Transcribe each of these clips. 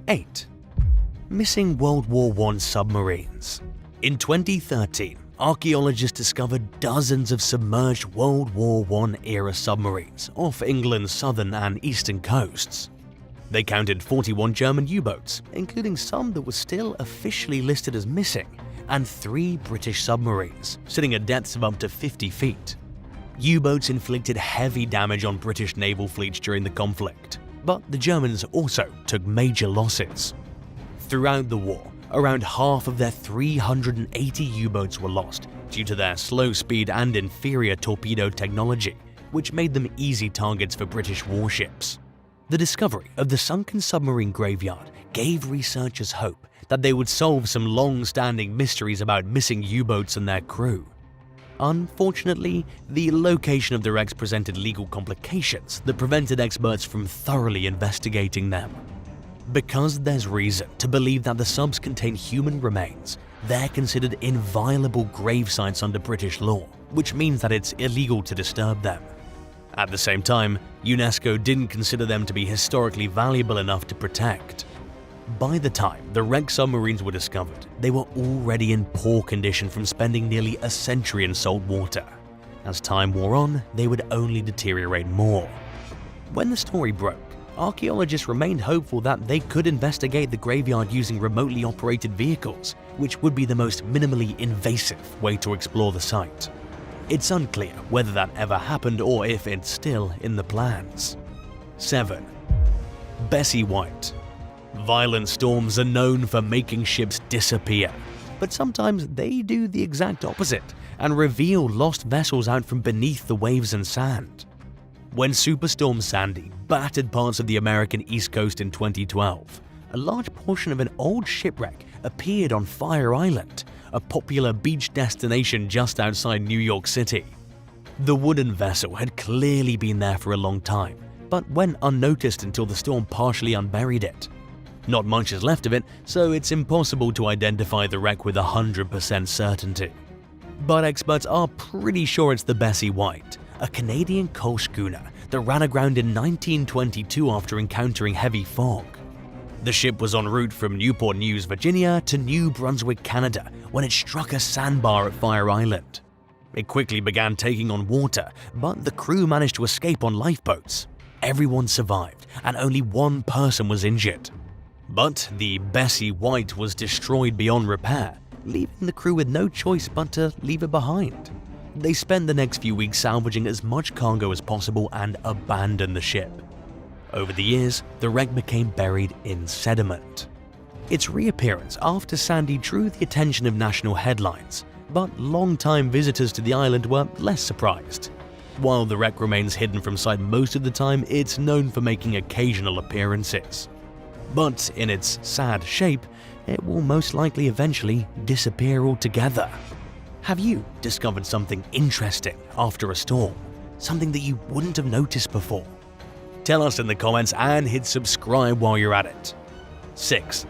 8. Missing World War I submarines. In 2013, archaeologists discovered dozens of submerged World War I-era submarines off England's southern and eastern coasts. They counted 41 German U-boats, including some that were still officially listed as missing, and 3 British submarines, sitting at depths of up to 50 feet. U-boats inflicted heavy damage on British naval fleets during the conflict, but the Germans also took major losses. Throughout the war, around half of their 380 U-boats were lost due to their slow speed and inferior torpedo technology, which made them easy targets for British warships. The discovery of the sunken submarine graveyard gave researchers hope that they would solve some long-standing mysteries about missing U-boats and their crew. Unfortunately, the location of the wrecks presented legal complications that prevented experts from thoroughly investigating them. Because there's reason to believe that the subs contain human remains, they're considered inviolable grave sites under British law, which means that it's illegal to disturb them. At the same time, UNESCO didn't consider them to be historically valuable enough to protect. By the time the wrecked submarines were discovered, they were already in poor condition from spending nearly a century in salt water. As time wore on, they would only deteriorate more. When the story broke, archaeologists remained hopeful that they could investigate the graveyard using remotely operated vehicles, which would be the most minimally invasive way to explore the site. It's unclear whether that ever happened or if it's still in the plans. 7. Bessie White. Violent storms are known for making ships disappear, but sometimes they do the exact opposite and reveal lost vessels out from beneath the waves and sand. When Superstorm Sandy battered parts of the American East Coast in 2012, a large portion of an old shipwreck appeared on Fire Island, a popular beach destination just outside New York City. The wooden vessel had clearly been there for a long time, but went unnoticed until the storm partially unburied it. Not much is left of it, so it's impossible to identify the wreck with 100% certainty. But experts are pretty sure it's the Bessie White, a Canadian coal schooner that ran aground in 1922 after encountering heavy fog. The ship was en route from Newport News, Virginia to New Brunswick, Canada, when it struck a sandbar at Fire Island. It quickly began taking on water, but the crew managed to escape on lifeboats. Everyone survived, and only one person was injured. But the Bessie White was destroyed beyond repair, leaving the crew with no choice but to leave it behind. They spent the next few weeks salvaging as much cargo as possible and abandoned the ship. Over the years, the wreck became buried in sediment. Its reappearance after Sandy drew the attention of national headlines, but long-time visitors to the island were less surprised. While the wreck remains hidden from sight most of the time, it's known for making occasional appearances. But in its sad shape, it will most likely eventually disappear altogether. Have you discovered something interesting after a storm? Something that you wouldn't have noticed before? Tell us in the comments and hit subscribe while you're at it. 6.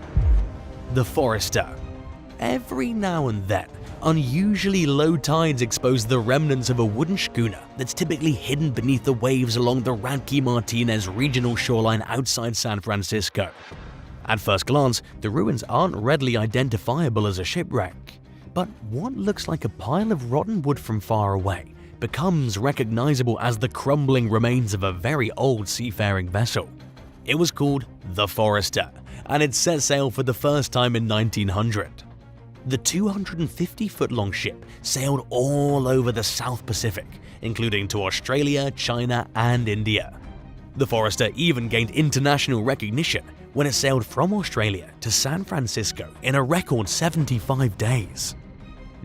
The Forester. Every now and then, unusually low tides expose the remnants of a wooden schooner that's typically hidden beneath the waves along the Radke Martinez regional shoreline outside San Francisco. At first glance, the ruins aren't readily identifiable as a shipwreck, but what looks like a pile of rotten wood from far away becomes recognizable as the crumbling remains of a very old seafaring vessel. It was called the Forester, and it set sail for the first time in 1900. The 250-foot-long ship sailed all over the South Pacific, including to Australia, China, and India. The Forester even gained international recognition when it sailed from Australia to San Francisco in a record 75 days.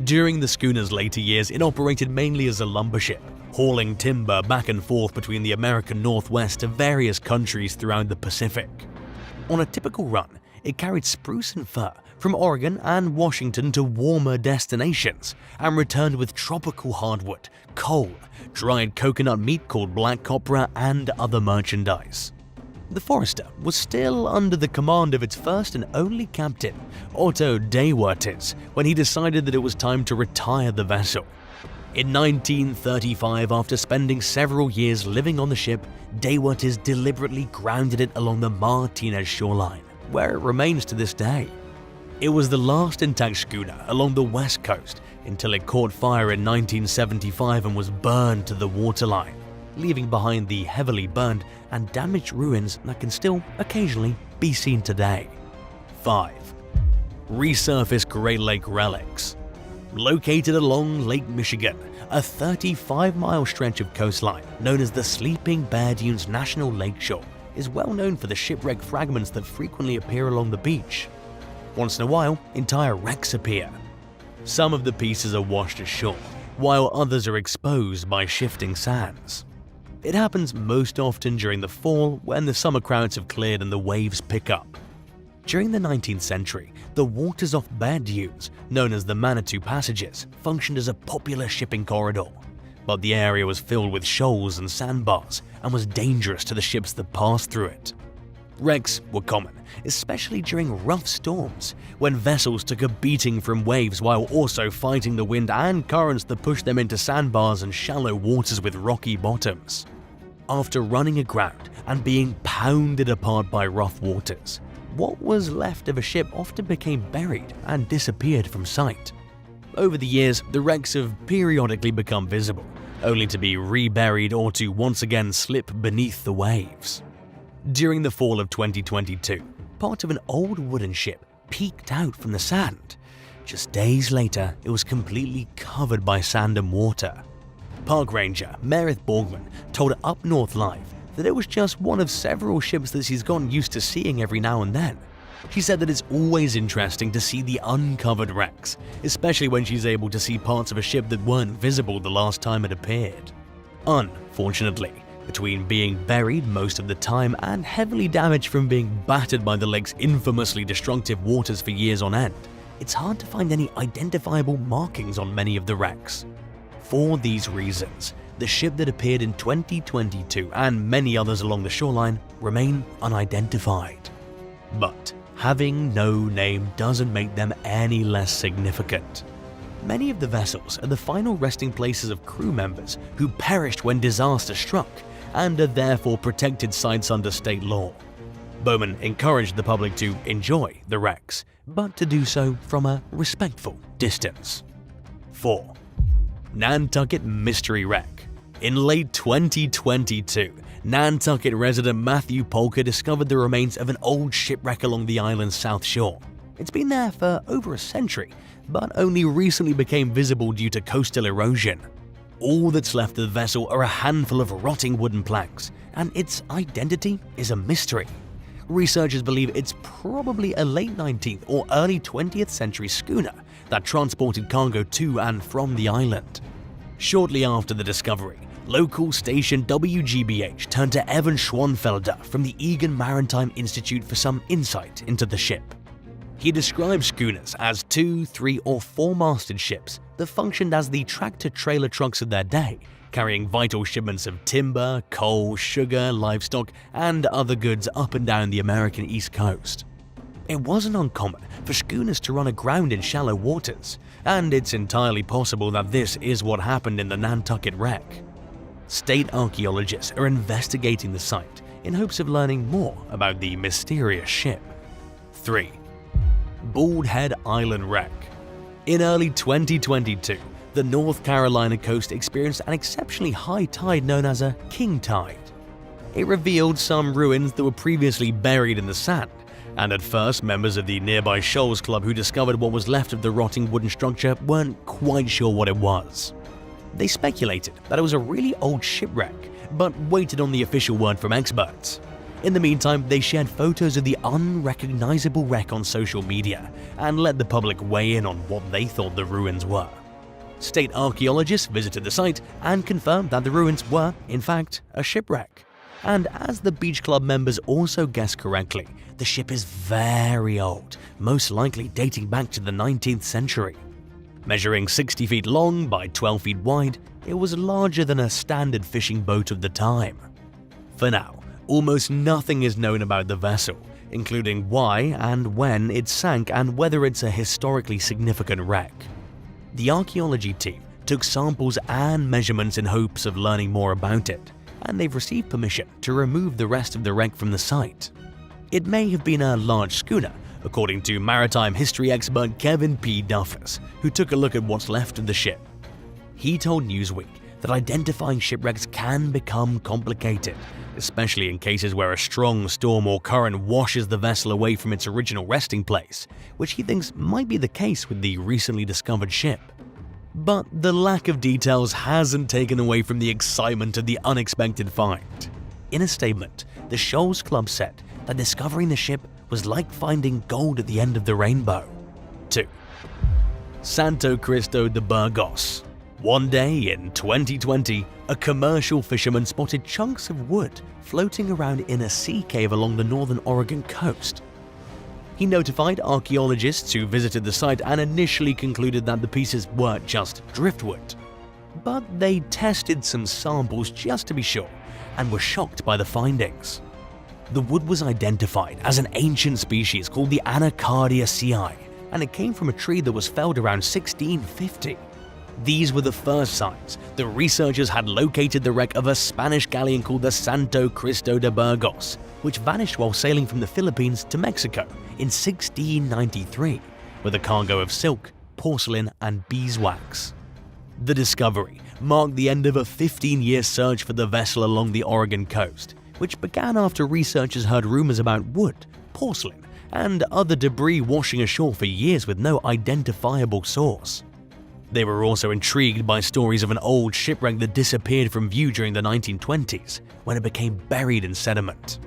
During the schooner's later years, it operated mainly as a lumber ship, hauling timber back and forth between the American Northwest to various countries throughout the Pacific. On a typical run, it carried spruce and fir from Oregon and Washington to warmer destinations, and returned with tropical hardwood, coal, dried coconut meat called black copra, and other merchandise. The Forester was still under the command of its first and only captain, Otto Daywertis, when he decided that it was time to retire the vessel. In 1935, after spending several years living on the ship, Daywertis deliberately grounded it along the Martinez shoreline, where it remains to this day. It was the last intact schooner along the west coast until it caught fire in 1975 and was burned to the waterline, leaving behind the heavily burned and damaged ruins that can still occasionally be seen today. 5. Resurfaced Great Lake relics. Located along Lake Michigan, a 35-mile stretch of coastline known as the Sleeping Bear Dunes National Lakeshore is well known for the shipwreck fragments that frequently appear along the beach. Once in a while, entire wrecks appear. Some of the pieces are washed ashore, while others are exposed by shifting sands. It happens most often during the fall when the summer crowds have cleared and the waves pick up. During the 19th century, the waters off Bear Dunes, known as the Manitou Passages, functioned as a popular shipping corridor, but the area was filled with shoals and sandbars and was dangerous to the ships that passed through it. Wrecks were common, especially during rough storms, when vessels took a beating from waves while also fighting the wind and currents that pushed them into sandbars and shallow waters with rocky bottoms. After running aground and being pounded apart by rough waters, what was left of a ship often became buried and disappeared from sight. Over the years, the wrecks have periodically become visible, only to be reburied or to once again slip beneath the waves. During the fall of 2022, part of an old wooden ship peeked out from the sand. Just days later, it was completely covered by sand and water. Park Ranger Meredith Borgman told Up North Live that it was just one of several ships that she's gotten used to seeing every now and then. She said that it's always interesting to see the uncovered wrecks, especially when she's able to see parts of a ship that weren't visible the last time it appeared. Unfortunately, between being buried most of the time and heavily damaged from being battered by the lake's infamously destructive waters for years on end, it's hard to find any identifiable markings on many of the wrecks. For these reasons, the ship that appeared in 2022 and many others along the shoreline remain unidentified. But having no name doesn't make them any less significant. Many of the vessels are the final resting places of crew members who perished when disaster struck and are therefore protected sites under state law. Bowman encouraged the public to enjoy the wrecks, but to do so from a respectful distance. 4. Nantucket Mystery Wreck. In late 2022, Nantucket resident Matthew Polker discovered the remains of an old shipwreck along the island's south shore. It's been there for over a century, but only recently became visible due to coastal erosion. All that's left of the vessel are a handful of rotting wooden planks, and its identity is a mystery. Researchers believe it's probably a late 19th or early 20th century schooner that transported cargo to and from the island. Shortly after the discovery, local station WGBH turned to Evan Schwanfelder from the Egan Maritime Institute for some insight into the ship. He described schooners as 2, 3, or 4-masted ships that functioned as the tractor-trailer trucks of their day, carrying vital shipments of timber, coal, sugar, livestock, and other goods up and down the American East Coast. It wasn't uncommon for schooners to run aground in shallow waters, and it's entirely possible that this is what happened in the Nantucket wreck. State archaeologists are investigating the site in hopes of learning more about the mysterious ship. 3. Baldhead Island Wreck. In early 2022, the North Carolina coast experienced an exceptionally high tide known as a king tide. It revealed some ruins that were previously buried in the sand, and at first members of the nearby Shoals Club who discovered what was left of the rotting wooden structure weren't quite sure what it was. They speculated that it was a really old shipwreck, but waited on the official word from experts. In the meantime, they shared photos of the unrecognizable wreck on social media and let the public weigh in on what they thought the ruins were. State archaeologists visited the site and confirmed that the ruins were, in fact, a shipwreck. And as the beach club members also guessed correctly, the ship is very old, most likely dating back to the 19th century. Measuring 60 feet long by 12 feet wide, it was larger than a standard fishing boat of the time. For now, almost nothing is known about the vessel, including why and when it sank and whether it's a historically significant wreck. The archaeology team took samples and measurements in hopes of learning more about it, and they've received permission to remove the rest of the wreck from the site. It may have been a large schooner, according to maritime history expert Kevin P. Duffus, who took a look at what's left of the ship. He told Newsweek that identifying shipwrecks can become complicated, especially in cases where a strong storm or current washes the vessel away from its original resting place, which he thinks might be the case with the recently discovered ship. But the lack of details hasn't taken away from the excitement of the unexpected find. In a statement, the Shoals Club said that discovering the ship was like finding gold at the end of the rainbow. 2. Santo Cristo de Burgos. One day in 2020, a commercial fisherman spotted chunks of wood floating around in a sea cave along the northern Oregon coast. He notified archaeologists who visited the site and initially concluded that the pieces were just driftwood. But they tested some samples just to be sure and were shocked by the findings. The wood was identified as an ancient species called the Anacardiaceae, and it came from a tree that was felled around 1650. These were the first signs the researchers had located the wreck of a Spanish galleon called the Santo Cristo de Burgos, which vanished while sailing from the Philippines to Mexico in 1693 with a cargo of silk, porcelain, and beeswax. The discovery marked the end of a 15-year search for the vessel along the Oregon coast, which began after researchers heard rumors about wood, porcelain, and other debris washing ashore for years with no identifiable source. They were also intrigued by stories of an old shipwreck that disappeared from view during the 1920s, when it became buried in sediment.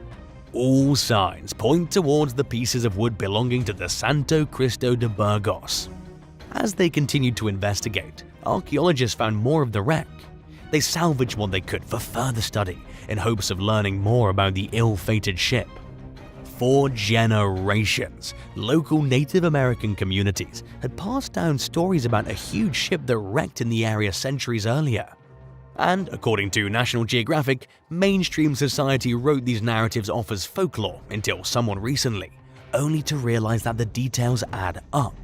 All signs point towards the pieces of wood belonging to the Santo Cristo de Burgos. As they continued to investigate, archaeologists found more of the wreck. They salvaged what they could for further study in hopes of learning more about the ill-fated ship. For generations, local Native American communities had passed down stories about a huge ship that wrecked in the area centuries earlier. And according to National Geographic, mainstream society wrote these narratives off as folklore until someone recently, only to realize that the details add up.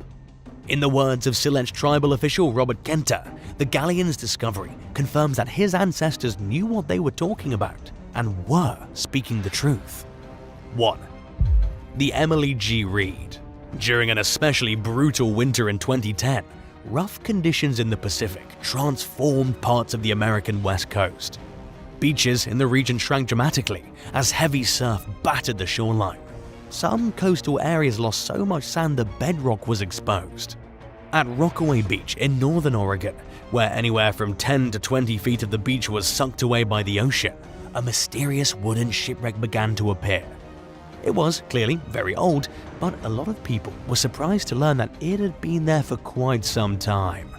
In the words of Siletz tribal official Robert Kenter, the galleon's discovery confirms that his ancestors knew what they were talking about and were speaking the truth. 1. The Emily G. Reed. During an especially brutal winter in 2010, rough conditions in the Pacific transformed parts of the American West Coast. Beaches in the region shrank dramatically as heavy surf battered the shoreline. Some coastal areas lost so much sand that bedrock was exposed. At Rockaway Beach in northern Oregon, where anywhere from 10 to 20 feet of the beach was sucked away by the ocean, a mysterious wooden shipwreck began to appear. It was clearly very old, but a lot of people were surprised to learn that it had been there for quite some time.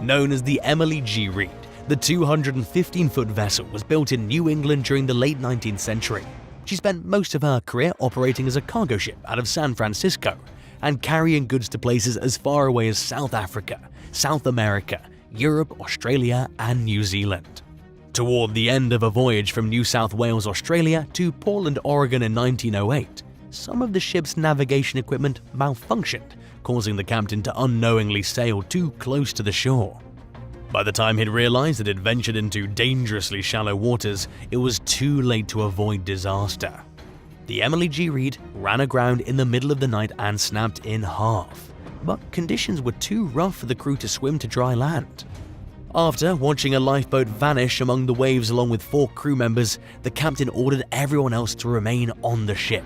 Known as the Emily G. Reed, the 215-foot vessel was built in New England during the late 19th century. She spent most of her career operating as a cargo ship out of San Francisco and carrying goods to places as far away as South Africa, South America, Europe, Australia, and New Zealand. Toward the end of a voyage from New South Wales, Australia to Portland, Oregon in 1908, some of the ship's navigation equipment malfunctioned, causing the captain to unknowingly sail too close to the shore. By the time he'd realized that it ventured into dangerously shallow waters, it was too late to avoid disaster. The Emily G. Reed ran aground in the middle of the night and snapped in half, but conditions were too rough for the crew to swim to dry land. After watching a lifeboat vanish among the waves along with 4 crew members, the captain ordered everyone else to remain on the ship.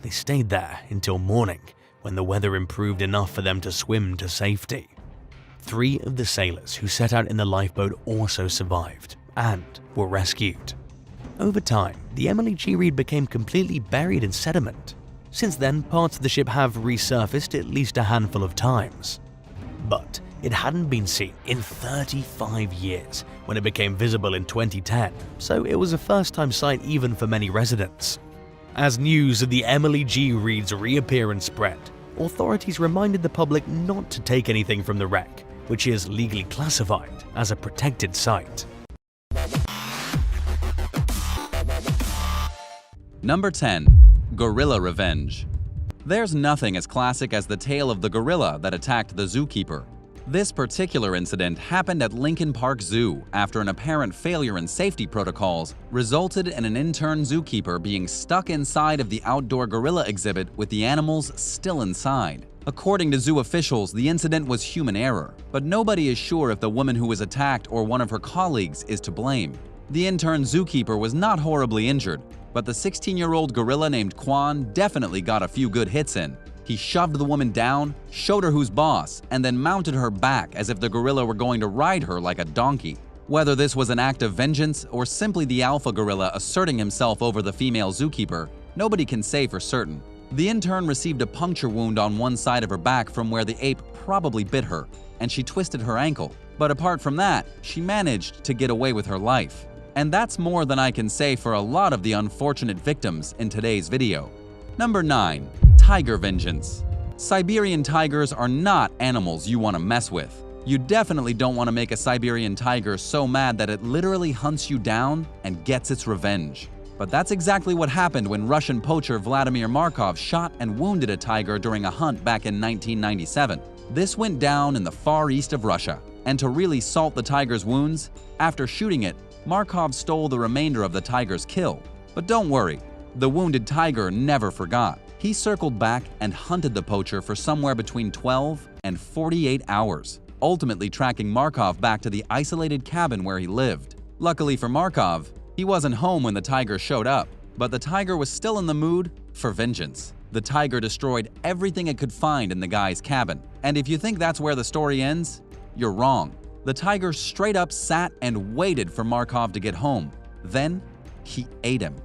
They stayed there until morning, when the weather improved enough for them to swim to safety. 3 of the sailors who set out in the lifeboat also survived and were rescued. Over time, the Emily G. Reed became completely buried in sediment. Since then, parts of the ship have resurfaced at least a handful of times. But it hadn't been seen in 35 years when it became visible in 2010, so it was a first-time sight even for many residents. As news of the Emily G. Reed's reappearance spread, authorities reminded the public not to take anything from the wreck, which is legally classified as a protected site. Number 10. Gorilla Revenge. There's nothing as classic as the tale of the gorilla that attacked the zookeeper. This particular incident happened at Lincoln Park Zoo after an apparent failure in safety protocols resulted in an intern zookeeper being stuck inside of the outdoor gorilla exhibit with the animals still inside. According to zoo officials, the incident was human error, but nobody is sure if the woman who was attacked or one of her colleagues is to blame. The intern zookeeper was not horribly injured, but the 16-year-old gorilla named Quan definitely got a few good hits in. He shoved the woman down, showed her who's boss, and then mounted her back as if the gorilla were going to ride her like a donkey. Whether this was an act of vengeance or simply the alpha gorilla asserting himself over the female zookeeper, nobody can say for certain. The intern received a puncture wound on one side of her back from where the ape probably bit her, and she twisted her ankle. But apart from that, she managed to get away with her life. And that's more than I can say for a lot of the unfortunate victims in today's video. Number 9. Tiger vengeance. Siberian tigers are not animals you want to mess with. You definitely don't want to make a Siberian tiger so mad that it literally hunts you down and gets its revenge. But that's exactly what happened when Russian poacher Vladimir Markov shot and wounded a tiger during a hunt back in 1997. This went down in the far east of Russia, and to really salt the tiger's wounds, after shooting it, Markov stole the remainder of the tiger's kill. But don't worry, the wounded tiger never forgot. He circled back and hunted the poacher for somewhere between 12 and 48 hours, ultimately tracking Markov back to the isolated cabin where he lived. Luckily for Markov, he wasn't home when the tiger showed up, but the tiger was still in the mood for vengeance. The tiger destroyed everything it could find in the guy's cabin. And if you think that's where the story ends, you're wrong. The tiger straight up sat and waited for Markov to get home. Then, he ate him.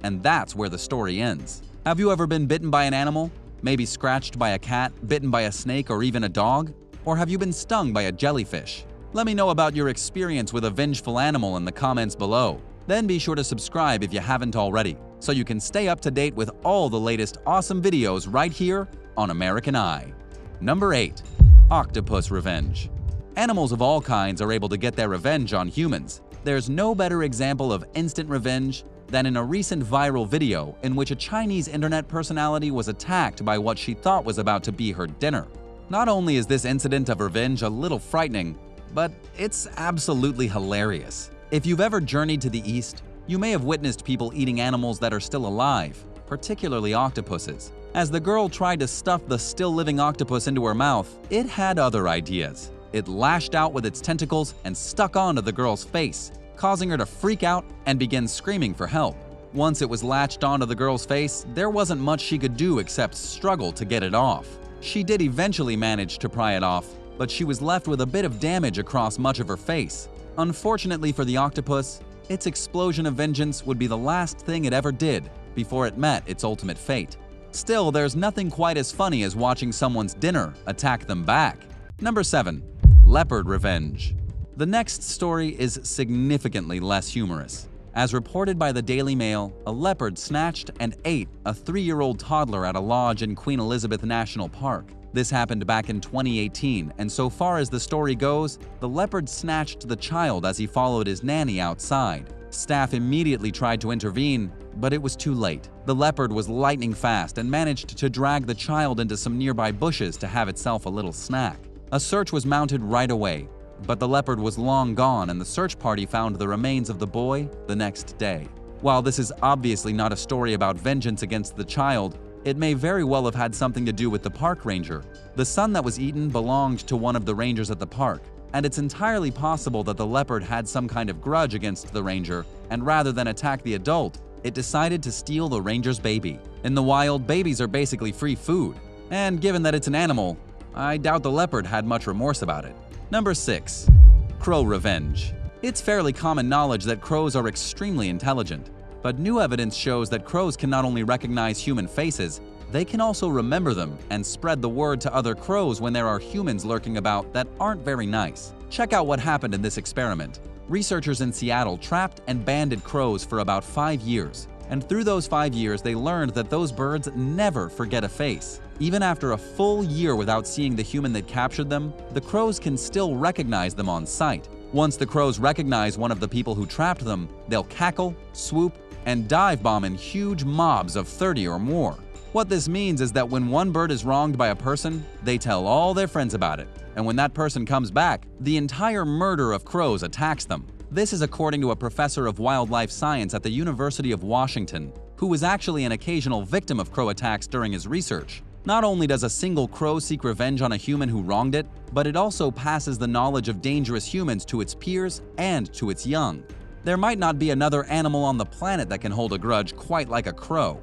And that's where the story ends. Have you ever been bitten by an animal? Maybe scratched by a cat, bitten by a snake, or even a dog? Or have you been stung by a jellyfish? Let me know about your experience with a vengeful animal in the comments below. Then be sure to subscribe if you haven't already, so you can stay up to date with all the latest awesome videos right here on American Eye. Number 8. Octopus Revenge. Animals of all kinds are able to get their revenge on humans. There's no better example of instant revenge than in a recent viral video in which a Chinese internet personality was attacked by what she thought was about to be her dinner. Not only is this incident of revenge a little frightening, but it's absolutely hilarious. If you've ever journeyed to the east, you may have witnessed people eating animals that are still alive, particularly octopuses. As the girl tried to stuff the still-living octopus into her mouth, it had other ideas. It lashed out with its tentacles and stuck onto the girl's face, causing her to freak out and begin screaming for help. Once it was latched onto the girl's face, there wasn't much she could do except struggle to get it off. She did eventually manage to pry it off, but she was left with a bit of damage across much of her face. Unfortunately for the octopus, its explosion of vengeance would be the last thing it ever did before it met its ultimate fate. Still, there's nothing quite as funny as watching someone's dinner attack them back. Number 7. Leopard Revenge. The next story is significantly less humorous. As reported by the Daily Mail, a leopard snatched and ate a 3-year-old toddler at a lodge in Queen Elizabeth National Park. This happened back in 2018, and so far as the story goes, the leopard snatched the child as he followed his nanny outside. Staff immediately tried to intervene, but it was too late. The leopard was lightning fast and managed to drag the child into some nearby bushes to have itself a little snack. A search was mounted right away, but the leopard was long gone and the search party found the remains of the boy the next day. While this is obviously not a story about vengeance against the child, it may very well have had something to do with the park ranger. The son that was eaten belonged to one of the rangers at the park, and it's entirely possible that the leopard had some kind of grudge against the ranger, and rather than attack the adult, it decided to steal the ranger's baby. In the wild, babies are basically free food, and given that it's an animal, I doubt the leopard had much remorse about it. Number 6. Crow Revenge. It's fairly common knowledge that crows are extremely intelligent. But new evidence shows that crows can not only recognize human faces, they can also remember them and spread the word to other crows when there are humans lurking about that aren't very nice. Check out what happened in this experiment. Researchers in Seattle trapped and banded crows for about 5 years. And through those 5 years, they learned that those birds never forget a face. Even after a full year without seeing the human that captured them, the crows can still recognize them on sight. Once the crows recognize one of the people who trapped them, they'll cackle, swoop, and dive bomb in huge mobs of 30 or more. What this means is that when one bird is wronged by a person, they tell all their friends about it. And when that person comes back, the entire murder of crows attacks them. This is according to a professor of wildlife science at the University of Washington, who was actually an occasional victim of crow attacks during his research. Not only does a single crow seek revenge on a human who wronged it, but it also passes the knowledge of dangerous humans to its peers and to its young. There might not be another animal on the planet that can hold a grudge quite like a crow.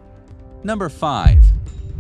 Number 5.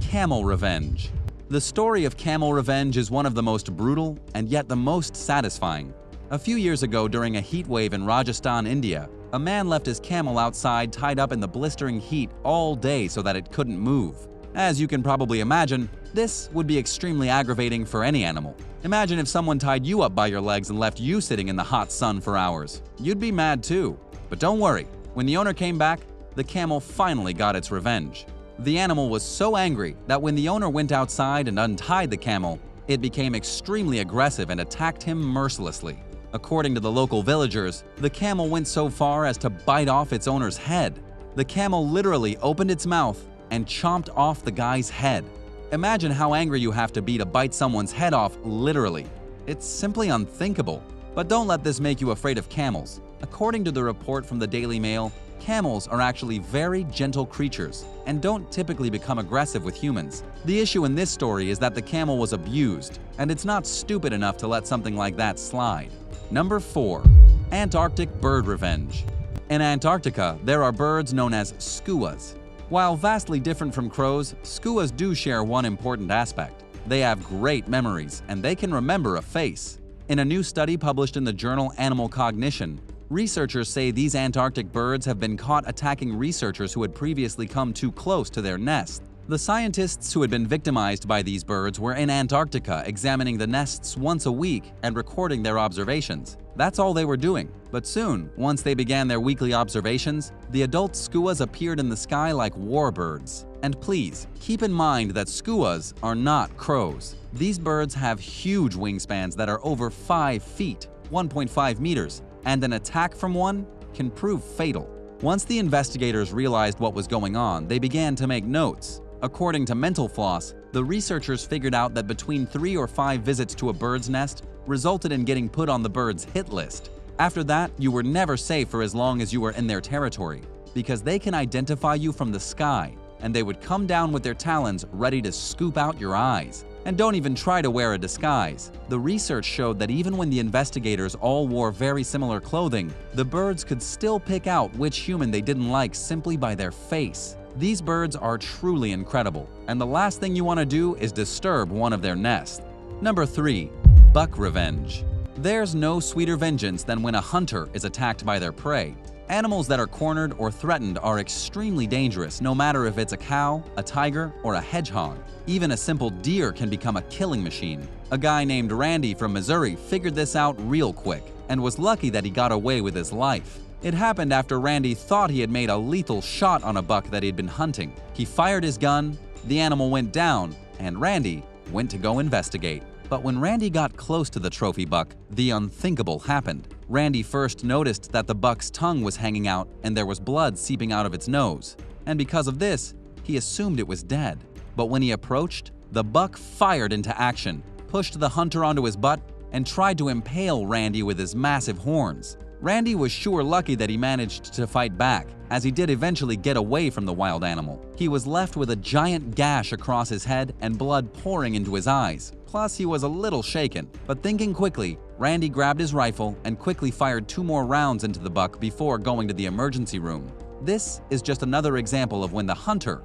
Camel Revenge. The story of Camel Revenge is one of the most brutal and yet the most satisfying. A few years ago, during a heat wave in Rajasthan, India, a man left his camel outside tied up in the blistering heat all day so that it couldn't move. As you can probably imagine, this would be extremely aggravating for any animal. Imagine if someone tied you up by your legs and left you sitting in the hot sun for hours. You'd be mad too. But don't worry, when the owner came back, the camel finally got its revenge. The animal was so angry that when the owner went outside and untied the camel, it became extremely aggressive and attacked him mercilessly. According to the local villagers, the camel went so far as to bite off its owner's head. The camel literally opened its mouth and chomped off the guy's head. Imagine how angry you have to be to bite someone's head off literally. It's simply unthinkable. But don't let this make you afraid of camels. According to the report from the Daily Mail, camels are actually very gentle creatures and don't typically become aggressive with humans. The issue in this story is that the camel was abused, and it's not stupid enough to let something like that slide. Number 4. Antarctic Bird Revenge. In Antarctica, there are birds known as skuas. While vastly different from crows, skuas do share one important aspect. They have great memories, and they can remember a face. In a new study published in the journal Animal Cognition, researchers say these Antarctic birds have been caught attacking researchers who had previously come too close to their nest. The scientists who had been victimized by these birds were in Antarctica examining the nests once a week and recording their observations. That's all they were doing. But soon, once they began their weekly observations, the adult skuas appeared in the sky like warbirds. And please, keep in mind that skuas are not crows. These birds have huge wingspans that are over 5 feet, 1.5 meters, and an attack from one can prove fatal. Once the investigators realized what was going on, they began to make notes. According to Mental Floss, the researchers figured out that between 3 or 5 visits to a bird's nest resulted in getting put on the bird's hit list. After that, you were never safe for as long as you were in their territory, because they can identify you from the sky, and they would come down with their talons ready to scoop out your eyes. And don't even try to wear a disguise. The research showed that even when the investigators all wore very similar clothing, the birds could still pick out which human they didn't like simply by their face. These birds are truly incredible, and the last thing you want to do is disturb one of their nests. Number 3. Buck Revenge. There's no sweeter vengeance than when a hunter is attacked by their prey. Animals that are cornered or threatened are extremely dangerous, no matter if it's a cow, a tiger, or a hedgehog. Even a simple deer can become a killing machine. A guy named Randy from Missouri figured this out real quick and was lucky that he got away with his life. It happened after Randy thought he had made a lethal shot on a buck that he'd been hunting. He fired his gun, the animal went down, and Randy went to go investigate. But when Randy got close to the trophy buck, the unthinkable happened. Randy first noticed that the buck's tongue was hanging out and there was blood seeping out of its nose. And because of this, he assumed it was dead. But when he approached, the buck fired into action, pushed the hunter onto his butt, and tried to impale Randy with his massive horns. Randy was sure lucky that he managed to fight back, as he did eventually get away from the wild animal. He was left with a giant gash across his head and blood pouring into his eyes. Plus, he was a little shaken. But thinking quickly, Randy grabbed his rifle and quickly fired 2 more rounds into the buck before going to the emergency room. This is just another example of when the hunter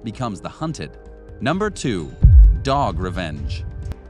becomes the hunted. Number 2. Dog Revenge.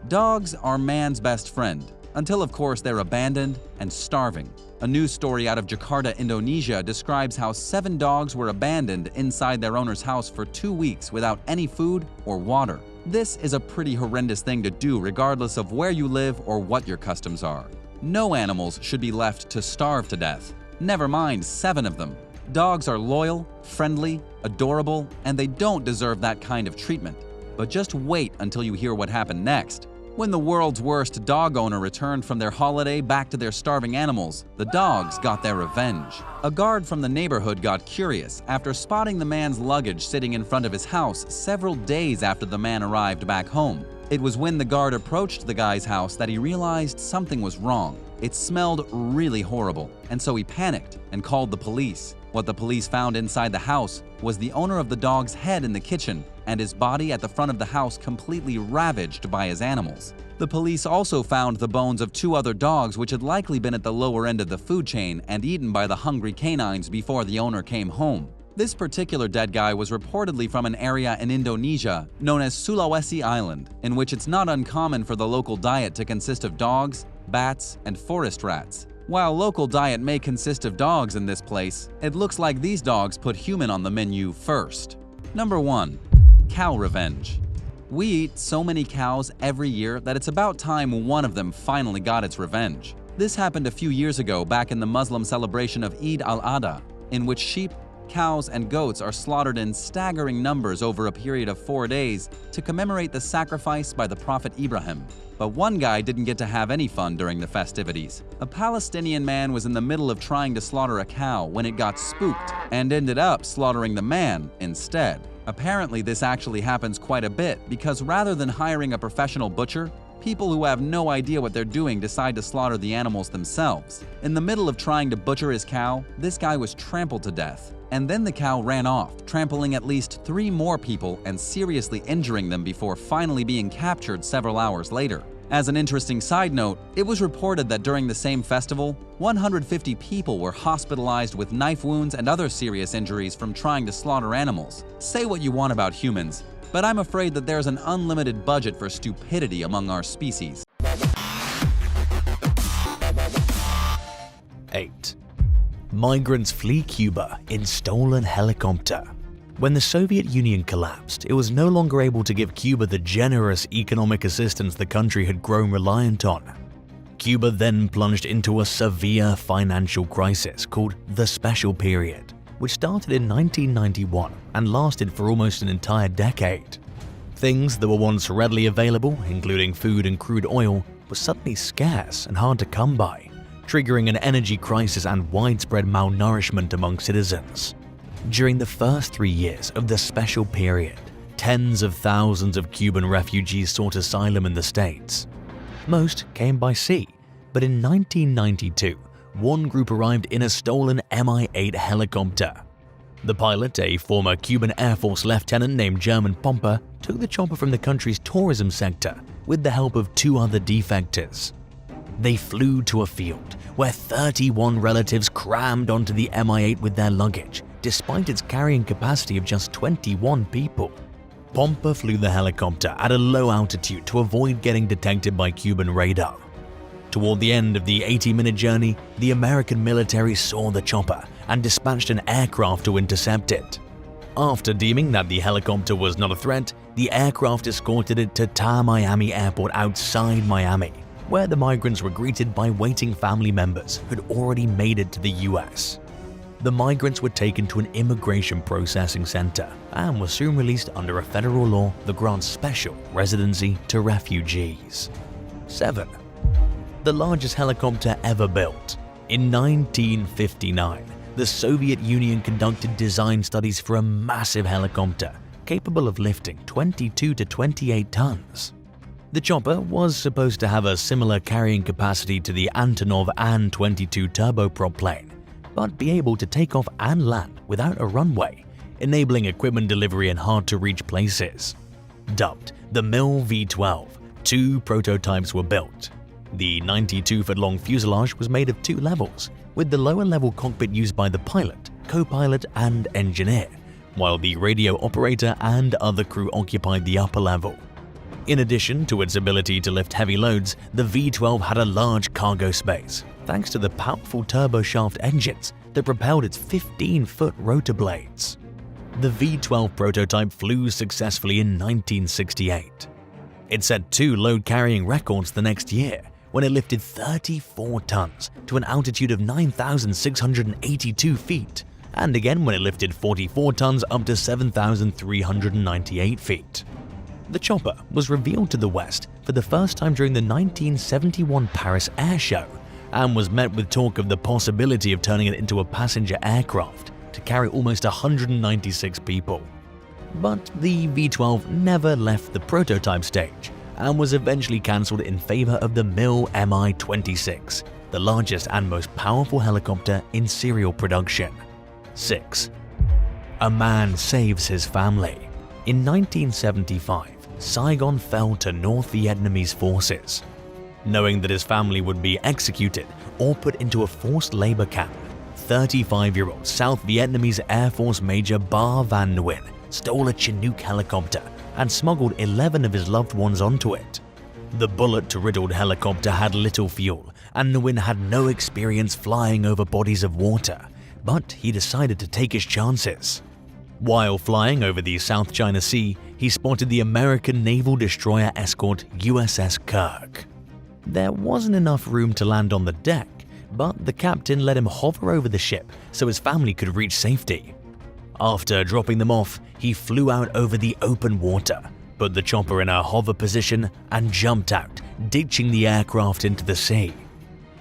Dogs are man's best friend, until of course they're abandoned and starving. A news story out of Jakarta, Indonesia describes how 7 dogs were abandoned inside their owner's house for 2 weeks without any food or water. This is a pretty horrendous thing to do regardless of where you live or what your customs are. No animals should be left to starve to death. Never mind 7 of them. Dogs are loyal, friendly, adorable, and they don't deserve that kind of treatment. But just wait until you hear what happened next. When the world's worst dog owner returned from their holiday back to their starving animals, the dogs got their revenge. A guard from the neighborhood got curious after spotting the man's luggage sitting in front of his house several days after the man arrived back home. It was when the guard approached the guy's house that he realized something was wrong. It smelled really horrible, and so he panicked and called the police. What the police found inside the house was the owner of the dog's head in the kitchen and his body at the front of the house completely ravaged by his animals. The police also found the bones of 2 other dogs which had likely been at the lower end of the food chain and eaten by the hungry canines before the owner came home. This particular dead guy was reportedly from an area in Indonesia known as Sulawesi Island, in which it's not uncommon for the local diet to consist of dogs, bats, and forest rats. While local diet may consist of dogs in this place, it looks like these dogs put human on the menu first. Number 1. Cow Revenge. We eat so many cows every year that it's about time one of them finally got its revenge. This happened a few years ago back in the Muslim celebration of Eid al-Adha, in which sheep, cows, and goats are slaughtered in staggering numbers over a period of 4 days to commemorate the sacrifice by the Prophet Ibrahim. But one guy didn't get to have any fun during the festivities. A Palestinian man was in the middle of trying to slaughter a cow when it got spooked and ended up slaughtering the man instead. Apparently, this actually happens quite a bit because rather than hiring a professional butcher, people who have no idea what they're doing decide to slaughter the animals themselves. In the middle of trying to butcher his cow, this guy was trampled to death. And then the cow ran off, trampling at least 3 more people and seriously injuring them before finally being captured several hours later. As an interesting side note, it was reported that during the same festival, 150 people were hospitalized with knife wounds and other serious injuries from trying to slaughter animals. Say what you want about humans, but I'm afraid that there's an unlimited budget for stupidity among our species. 8. Migrants flee Cuba in stolen helicopter. When the Soviet Union collapsed, it was no longer able to give Cuba the generous economic assistance the country had grown reliant on. Cuba then plunged into a severe financial crisis called the Special Period, which started in 1991 and lasted for almost an entire decade. Things that were once readily available, including food and crude oil, were suddenly scarce and hard to come by, triggering an energy crisis and widespread malnourishment among citizens. During the first 3 years of the Special Period, tens of thousands of Cuban refugees sought asylum in the States. Most came by sea, but in 1992, one group arrived in a stolen Mi-8 helicopter. The pilot, a former Cuban Air Force lieutenant named German Pompa, took the chopper from the country's tourism sector with the help of 2 other defectors. They flew to a field where 31 relatives crammed onto the Mi-8 with their luggage, despite its carrying capacity of just 21 people. Pompa flew the helicopter at a low altitude to avoid getting detected by Cuban radar. Toward the end of the 80-minute journey, the American military saw the chopper and dispatched an aircraft to intercept it. After deeming that the helicopter was not a threat, the aircraft escorted it to Ta Miami Airport outside Miami, where the migrants were greeted by waiting family members who'd already made it to the US. The migrants were taken to an immigration processing center and were soon released under a federal law that grants special residency to refugees. 7. The largest helicopter ever built. In 1959, the Soviet Union conducted design studies for a massive helicopter capable of lifting 22 to 28 tons. The chopper was supposed to have a similar carrying capacity to the Antonov An-22 turboprop plane, but be able to take off and land without a runway, enabling equipment delivery in hard-to-reach places. Dubbed the Mil V-12, 2 prototypes were built. The 92-foot-long fuselage was made of 2 levels, with the lower-level cockpit used by the pilot, co-pilot, and engineer, while the radio operator and other crew occupied the upper level. In addition to its ability to lift heavy loads, the V-12 had a large cargo space, thanks to the powerful turboshaft engines that propelled its 15-foot rotor blades. The V-12 prototype flew successfully in 1968. It set 2 load-carrying records the next year, when it lifted 34 tons to an altitude of 9,682 feet, and again when it lifted 44 tons up to 7,398 feet. The chopper was revealed to the West for the first time during the 1971 Paris Air Show and was met with talk of the possibility of turning it into a passenger aircraft to carry almost 196 people. But the V-12 never left the prototype stage and was eventually cancelled in favor of the MiL Mi-26, the largest and most powerful helicopter in serial production. 6. A man saves his family. In 1975, Saigon fell to North Vietnamese forces. Knowing that his family would be executed or put into a forced labor camp, 35-year-old South Vietnamese Air Force Major Ba Van Nguyen stole a Chinook helicopter and smuggled 11 of his loved ones onto it. The bullet-riddled helicopter had little fuel, and Nguyen had no experience flying over bodies of water, but he decided to take his chances. While flying over the South China Sea, he spotted the American naval destroyer escort USS Kirk. There wasn't enough room to land on the deck, but the captain let him hover over the ship so his family could reach safety. After dropping them off, he flew out over the open water, put the chopper in a hover position, and jumped out, ditching the aircraft into the sea.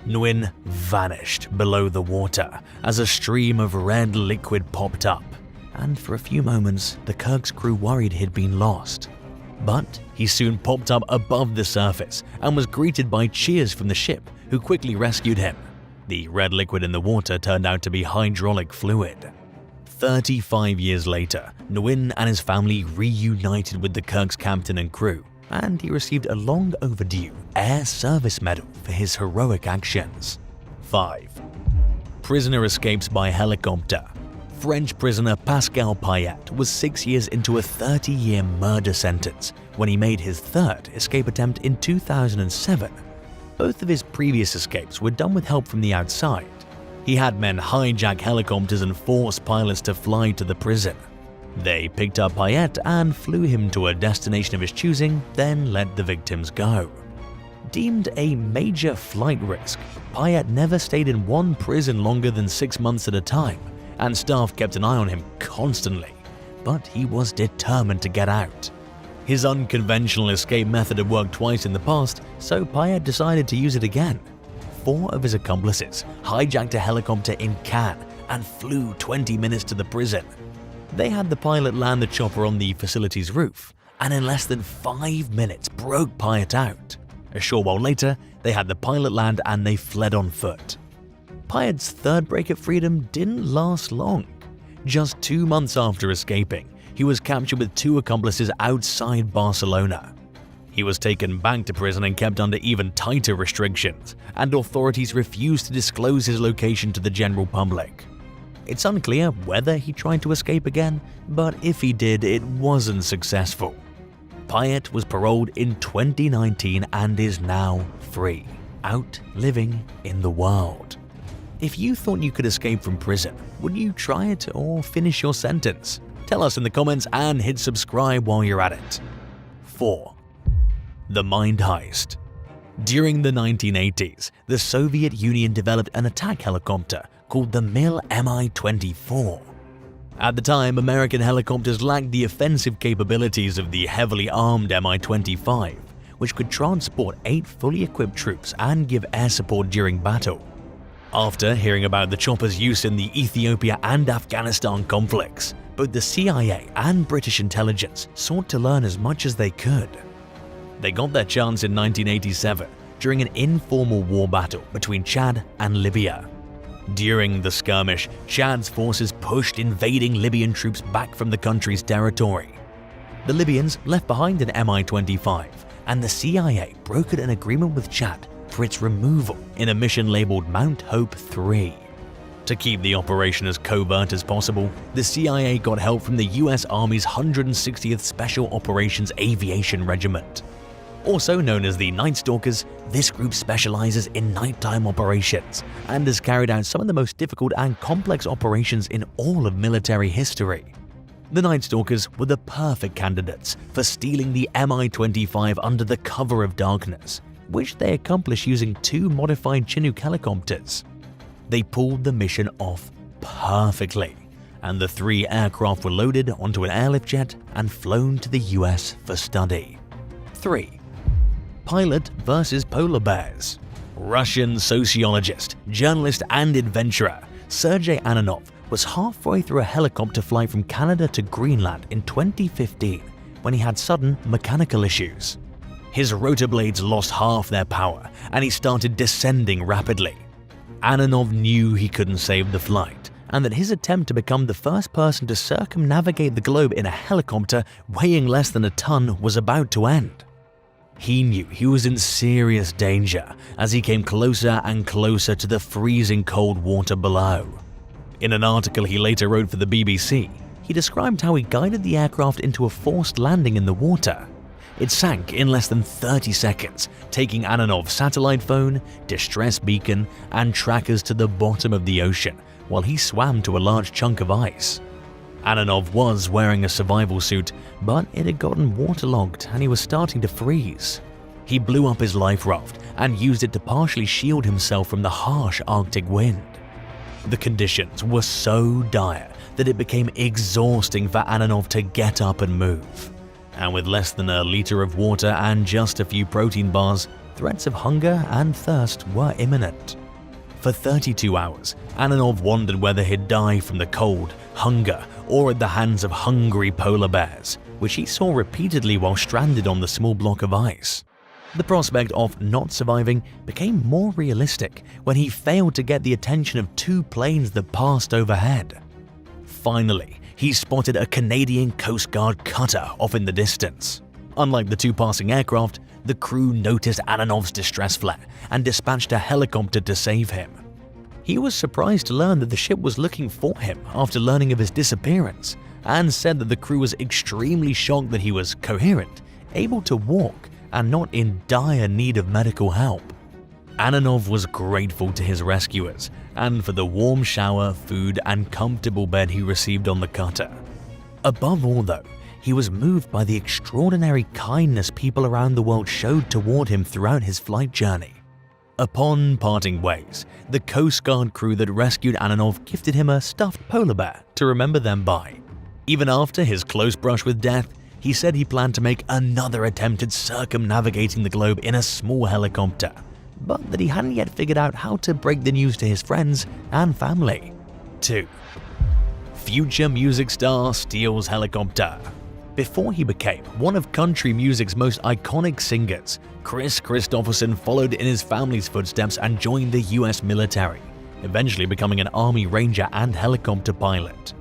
Nguyen vanished below the water as a stream of red liquid popped up, and for a few moments the Kirk's crew worried he'd been lost. But he soon popped up above the surface and was greeted by cheers from the ship, who quickly rescued him. The red liquid in the water turned out to be hydraulic fluid. 35 years later, Nguyen and his family reunited with the Kirk's captain and crew, and he received a long overdue Air Service Medal for his heroic actions. 5. Prisoner escapes by helicopter. French prisoner Pascal Payet was 6 years into a 30-year murder sentence when he made his third escape attempt in 2007. Both of his previous escapes were done with help from the outside. He had men hijack helicopters and force pilots to fly to the prison. They picked up Payet and flew him to a destination of his choosing, then let the victims go. Deemed a major flight risk, Payet never stayed in one prison longer than 6 months at a time, and staff kept an eye on him constantly, but he was determined to get out. His unconventional escape method had worked twice in the past, so Payet decided to use it again. 4 of his accomplices hijacked a helicopter in Cannes and flew 20 minutes to the prison. They had the pilot land the chopper on the facility's roof, and in less than 5 minutes broke Payet out. A short while later, they had the pilot land and they fled on foot. Payet's third break at freedom didn't last long. Just 2 months after escaping, he was captured with 2 accomplices outside Barcelona. He was taken back to prison and kept under even tighter restrictions, and authorities refused to disclose his location to the general public. It's unclear whether he tried to escape again, but if he did, it wasn't successful. Payet was paroled in 2019 and is now free, out living in the world. If you thought you could escape from prison, would you try it or finish your sentence? Tell us in the comments and hit subscribe while you're at it. 4. The Mind Heist. During the 1980s, the Soviet Union developed an attack helicopter called the MiL Mi-24. At the time, American helicopters lacked the offensive capabilities of the heavily armed Mi-25, which could transport 8 fully equipped troops and give air support during battle. After hearing about the chopper's use in the Ethiopia and Afghanistan conflicts, both the CIA and British intelligence sought to learn as much as they could. They got their chance in 1987 during an informal war battle between Chad and Libya. During the skirmish, Chad's forces pushed invading Libyan troops back from the country's territory. The Libyans left behind an Mi-25, and the CIA brokered an agreement with Chad for its removal in a mission labeled Mount Hope 3. To keep the operation as covert as possible, the CIA got help from the US Army's 160th Special Operations Aviation Regiment. Also known as the Night Stalkers, this group specializes in nighttime operations and has carried out some of the most difficult and complex operations in all of military history. The Night Stalkers were the perfect candidates for stealing the Mi-25 under the cover of darkness, which they accomplished using 2 modified Chinook helicopters. They pulled the mission off perfectly, and the 3 aircraft were loaded onto an airlift jet and flown to the US for study. 3. Pilot versus polar bears. Russian sociologist, journalist and adventurer Sergei Ananov was halfway through a helicopter flight from Canada to Greenland in 2015 when he had sudden mechanical issues. His rotor blades lost half their power and he started descending rapidly. Ananov knew he couldn't save the flight and that his attempt to become the first person to circumnavigate the globe in a helicopter weighing less than a ton was about to end. He knew he was in serious danger as he came closer and closer to the freezing cold water below. In an article he later wrote for the BBC, he described how he guided the aircraft into a forced landing in the water. It sank in less than 30 seconds, taking Ananov's satellite phone, distress beacon, and trackers to the bottom of the ocean while he swam to a large chunk of ice. Ananov was wearing a survival suit, but it had gotten waterlogged and he was starting to freeze. He blew up his life raft and used it to partially shield himself from the harsh Arctic wind. The conditions were so dire that it became exhausting for Ananov to get up and move. And with less than a liter of water and just a few protein bars, threats of hunger and thirst were imminent. For 32 hours, Ananov wondered whether he'd die from the cold, hunger, or at the hands of hungry polar bears, which he saw repeatedly while stranded on the small block of ice. The prospect of not surviving became more realistic when he failed to get the attention of two planes that passed overhead. Finally, he spotted a Canadian Coast Guard cutter off in the distance. Unlike the two passing aircraft, the crew noticed Ananov's distress flare and dispatched a helicopter to save him. He was surprised to learn that the ship was looking for him after learning of his disappearance, and said that the crew was extremely shocked that he was coherent, able to walk, and not in dire need of medical help. Ananov was grateful to his rescuers and for the warm shower, food, and comfortable bed he received on the cutter. Above all though, he was moved by the extraordinary kindness people around the world showed toward him throughout his flight journey. Upon parting ways, the Coast Guard crew that rescued Ananov gifted him a stuffed polar bear to remember them by. Even after his close brush with death, he said he planned to make another attempt at circumnavigating the globe in a small helicopter, but that he hadn't yet figured out how to break the news to his friends and family. 2. Future music star steals helicopter. Before he became one of country music's most iconic singers, Kris Kristofferson followed in his family's footsteps and joined the US military, eventually becoming an Army Ranger and helicopter pilot.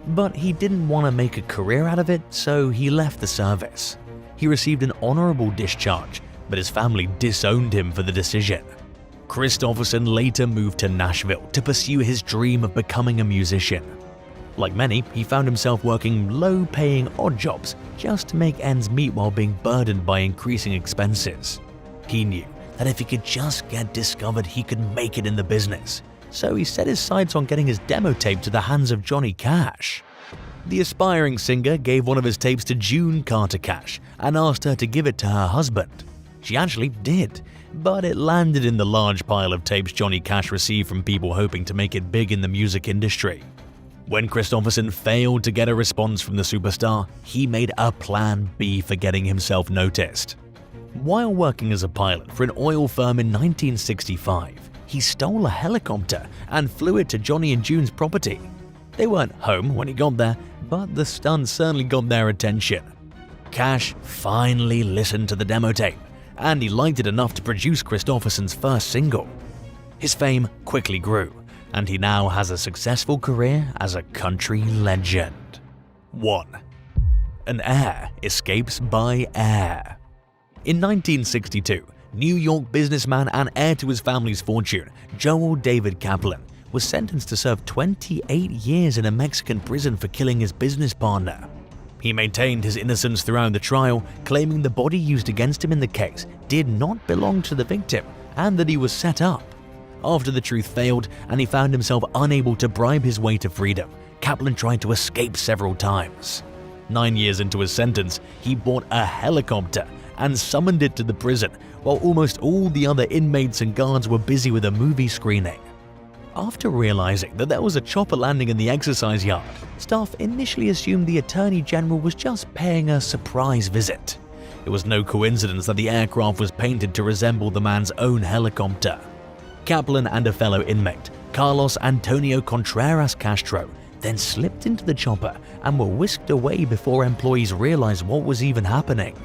But he didn't want to make a career out of it, so he left the service. He received an honorable discharge, but his family disowned him for the decision. Kristofferson later moved to Nashville to pursue his dream of becoming a musician. Like many, he found himself working low-paying odd jobs just to make ends meet while being burdened by increasing expenses. He knew that if he could just get discovered, he could make it in the business, so he set his sights on getting his demo tape to the hands of Johnny Cash. The aspiring singer gave one of his tapes to June Carter Cash and asked her to give it to her husband. She actually did, but it landed in the large pile of tapes Johnny Cash received from people hoping to make it big in the music industry. When Kristofferson failed to get a response from the superstar, he made a plan B for getting himself noticed. While working as a pilot for an oil firm in 1965, he stole a helicopter and flew it to Johnny and June's property. They weren't home when he got there, but the stunt certainly got their attention. Cash finally listened to the demo tape, and he liked it enough to produce Kristofferson's first single. His fame quickly grew, and he now has a successful career as a country legend. 1. An heir escapes by air. In 1962, New York businessman and heir to his family's fortune, Joel David Kaplan, was sentenced to serve 28 years in a Mexican prison for killing his business partner. He maintained his innocence throughout the trial, claiming the body used against him in the case did not belong to the victim and that he was set up. After the truth failed and he found himself unable to bribe his way to freedom, Kaplan tried to escape several times. 9 years into his sentence, he bought a helicopter and summoned it to the prison while almost all the other inmates and guards were busy with a movie screening. After realizing that there was a chopper landing in the exercise yard, staff initially assumed the Attorney General was just paying a surprise visit. It was no coincidence that the aircraft was painted to resemble the man's own helicopter. Kaplan and a fellow inmate, Carlos Antonio Contreras Castro, then slipped into the chopper and were whisked away before employees realized what was even happening.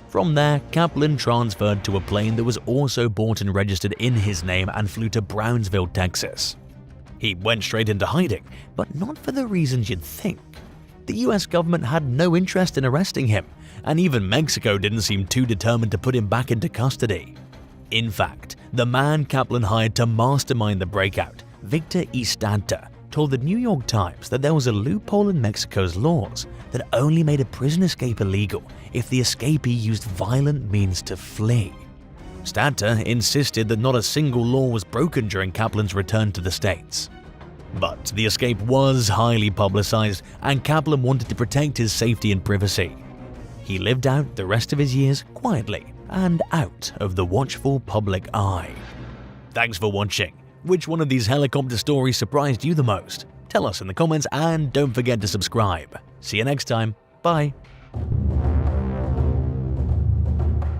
From there, Kaplan transferred to a plane that was also bought and registered in his name and flew to Brownsville, Texas. He went straight into hiding, but not for the reasons you'd think. The US government had no interest in arresting him, and even Mexico didn't seem too determined to put him back into custody. In fact, the man Kaplan hired to mastermind the breakout, Victor Istanta, told the New York Times that there was a loophole in Mexico's laws that only made a prison escape illegal if the escapee used violent means to flee. Stanta insisted that not a single law was broken during Kaplan's return to the States. But the escape was highly publicized, and Kaplan wanted to protect his safety and privacy. He lived out the rest of his years quietly and out of the watchful public eye. Thanks for watching. Which one of these helicopter stories surprised you the most? Tell us in the comments and don't forget to subscribe. See you next time. Bye.